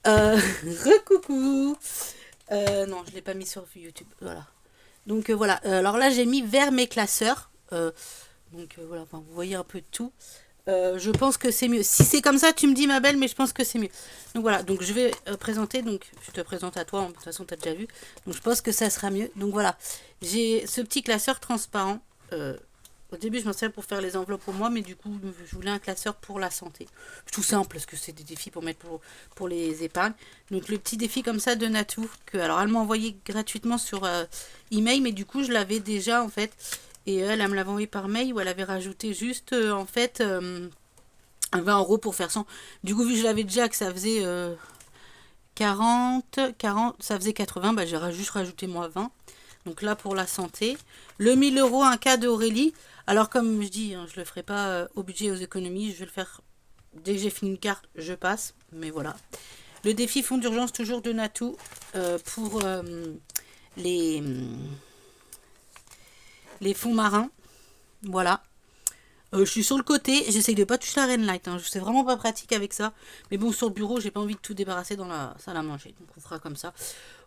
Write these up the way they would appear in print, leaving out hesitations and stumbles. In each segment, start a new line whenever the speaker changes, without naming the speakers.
Recoucou. Non, je l'ai pas mis sur YouTube. Voilà. Donc voilà. Alors là, j'ai mis vers mes classeurs. Voilà, enfin, vous voyez un peu de tout. Je pense que c'est mieux. Si c'est comme ça, tu me dis ma belle, mais je pense que c'est mieux. Donc voilà, donc je vais présenter, donc je te présente à toi, de toute façon tu as déjà vu. Donc je pense que ça sera mieux. Donc voilà, j'ai ce petit classeur transparent. Au début, je m'en servais pour faire les enveloppes pour moi, mais du coup, je voulais un classeur pour la santé. Tout simple, parce que c'est des défis pour mettre pour les épargnes. Donc le petit défi comme ça de Natou, que alors elle m'a envoyé gratuitement sur email, mais du coup, je l'avais déjà en fait. Et elle me l'avait envoyé par mail où elle avait rajouté juste en fait 20 € pour faire 100. Du coup, vu que je l'avais déjà que ça faisait 40, ça faisait 80, bah, j'ai juste rajouté moi 20. Donc là, pour la santé. Le 1000 € un cas d'Aurélie. Alors, comme je dis, hein, je le ferai pas au budget et aux économies. Je vais le faire dès que j'ai fini une carte, je passe. Mais voilà. Le défi fonds d'urgence toujours de Natou pour les, les fonds marins. Voilà. Je suis sur le côté, j'essaye de pas toucher la Rain Light, hein. C'est vraiment pas pratique avec ça. Mais bon, sur le bureau, j'ai pas envie de tout débarrasser dans la salle à manger. Donc on fera comme ça.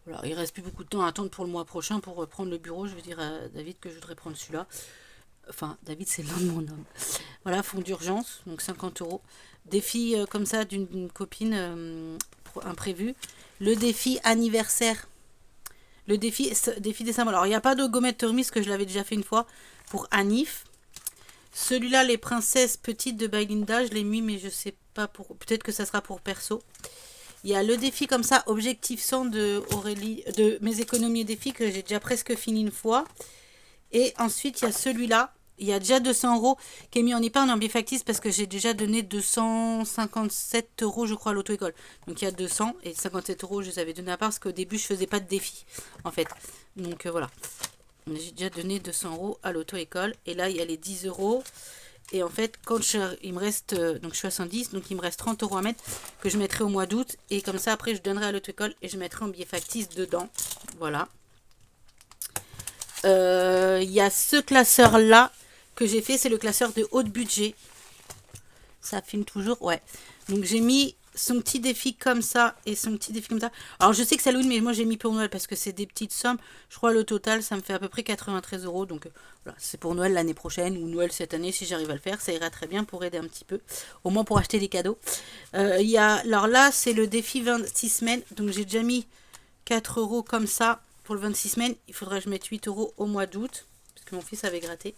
Voilà, il reste plus beaucoup de temps à attendre pour le mois prochain pour reprendre le bureau. Je vais dire à David que je voudrais prendre celui-là. Enfin, David, c'est le nom de mon homme. Voilà, fonds d'urgence, donc 50 €. Défi comme ça d'une copine imprévu. Le défi anniversaire. Le défi décembre. Alors, il n'y a pas de gommette remise que je l'avais déjà fait une fois pour Anif. Celui-là, les princesses petites de Belinda, je l'ai mis, mais je sais pas pour. Peut-être que ça sera pour perso. Il y a le défi comme ça, objectif 100 de Aurélie, de mes économies et défis que j'ai déjà presque fini une fois. Et ensuite, il y a celui-là. Il y a déjà 200 € qui est mis en épargne en biais factice parce que j'ai déjà donné 257 € je crois à l'auto-école. Donc il y a 200 et 57 € je les avais donnés à part parce qu'au début je faisais pas de défi en fait. Donc voilà. J'ai déjà donné 200 € à l'auto-école. Et là il y a les 10 €. Et en fait, il me reste, donc je suis à 110, donc il me reste 30 € à mettre que je mettrai au mois d'août. Et comme ça, après, je donnerai à l'auto-école et je mettrai en billet factice dedans. Voilà. Il y a ce classeur-là que j'ai fait, c'est le classeur de haut budget. Ça filme toujours, ouais. Donc j'ai mis son petit défi comme ça et son petit défi comme ça. Alors je sais que c'est Halloween, mais moi j'ai mis pour Noël parce que c'est des petites sommes. Je crois le total, ça me fait à peu près 93 €. Donc voilà, c'est pour Noël l'année prochaine ou Noël cette année si j'arrive à le faire. Ça ira très bien pour aider un petit peu. Au moins pour acheter des cadeaux. Alors là, c'est le défi 26 semaines. Donc j'ai déjà mis 4 € comme ça pour le 26 semaines. Il faudrait que je mette 8 € au mois d'août. Parce que mon fils avait gratté.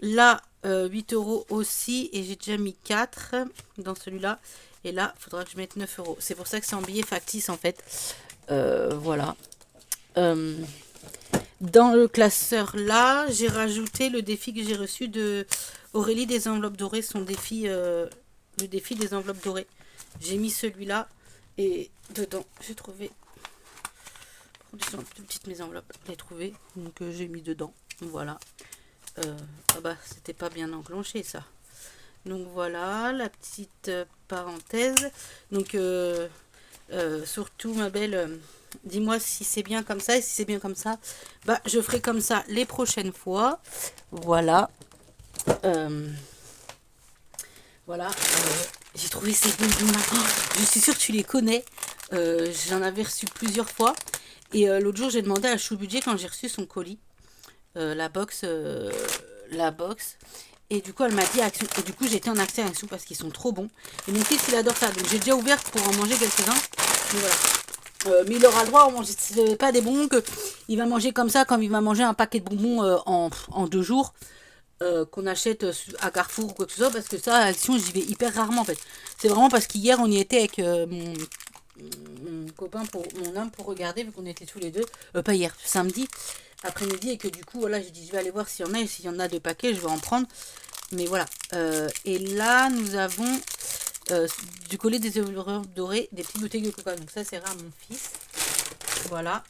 Là, 8 € aussi. Et j'ai déjà mis 4 dans celui-là. Et là, il faudra que je mette 9 €. C'est pour ça que c'est en billet factice en fait. Voilà. Dans le classeur là, j'ai rajouté le défi que j'ai reçu de Aurélie des enveloppes dorées. Son défi, le défi des enveloppes dorées. J'ai mis celui-là. Et dedans, j'ai trouvé. Elles sont toutes petites mes enveloppes. Je l'ai trouvé. Donc j'ai mis dedans. Voilà. Ah bah, c'était pas bien enclenché ça. Donc voilà, la petite parenthèse. Donc surtout ma belle, dis-moi si c'est bien comme ça. Et si c'est bien comme ça, bah je ferai comme ça les prochaines fois. Voilà. Voilà. J'ai trouvé ces bonbons là. Oh, je suis sûre que tu les connais. J'en avais reçu plusieurs fois. Et l'autre jour, j'ai demandé à Chou Budget quand j'ai reçu son colis. La box. La box. Et du coup, elle m'a dit Action. Et du coup, j'étais en accès à Action parce qu'ils sont trop bons. Et mon fils, il adore ça. Donc, j'ai déjà ouvert pour en manger quelques-uns. Mais voilà. Mais il aura le droit à manger. C'est pas des bonbons que il va manger comme ça, comme il va manger un paquet de bonbons en 2 jours. Qu'on achète à Carrefour ou quoi que ce soit. Parce que ça, à Action, j'y vais hyper rarement en fait. C'est vraiment parce qu'hier, on y était avec mon copain, mon homme, pour regarder, vu qu'on était tous les deux. Pas hier, samedi après-midi, et que du coup voilà, j'ai dit je vais aller voir s'il y en a, et s'il y en a 2 paquets je vais en prendre, mais voilà. Et là nous avons du collier des enveloppes dorées, des petites bouteilles de coca, donc ça c'est rare mon fils, voilà.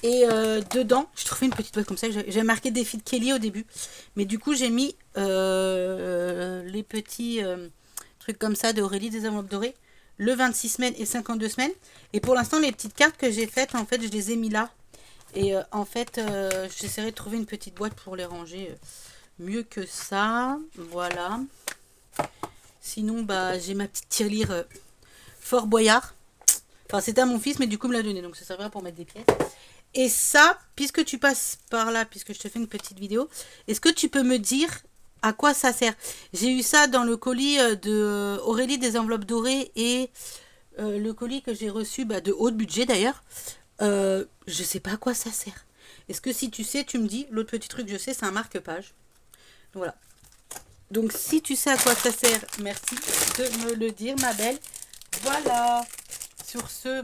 Et dedans je trouvais une petite boîte comme ça, j'ai marqué défi de Kelly au début, mais du coup j'ai mis les petits trucs comme ça d'Aurélie des enveloppes dorées, le 26 semaines et 52 semaines. Et pour l'instant, les petites cartes que j'ai faites, en fait, je les ai mis là. Et en fait, j'essaierai de trouver une petite boîte pour les ranger mieux que ça. Voilà. Sinon, bah, j'ai ma petite tirelire Fort Boyard. Enfin, c'était à mon fils, mais du coup, il me l'a donné. Donc, ça servira pour mettre des pièces. Et ça, puisque tu passes par là, puisque je te fais une petite vidéo, est-ce que tu peux me dire à quoi ça sert? J'ai eu ça dans le colis de Aurélie des enveloppes dorées et le colis que j'ai reçu de haut budget d'ailleurs. Je sais pas à quoi ça sert. Est-ce que si tu sais, tu me dis. L'autre petit truc que je sais, c'est un marque-page. Voilà. Donc si tu sais à quoi ça sert, merci de me le dire, ma belle. Voilà. Sur ce,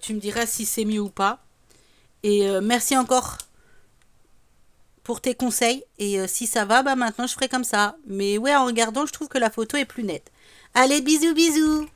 tu me diras si c'est mieux ou pas. Et merci encore pour tes conseils. Et si ça va, maintenant je ferai comme ça. Mais ouais, en regardant, je trouve que la photo est plus nette. Allez, bisous, bisous.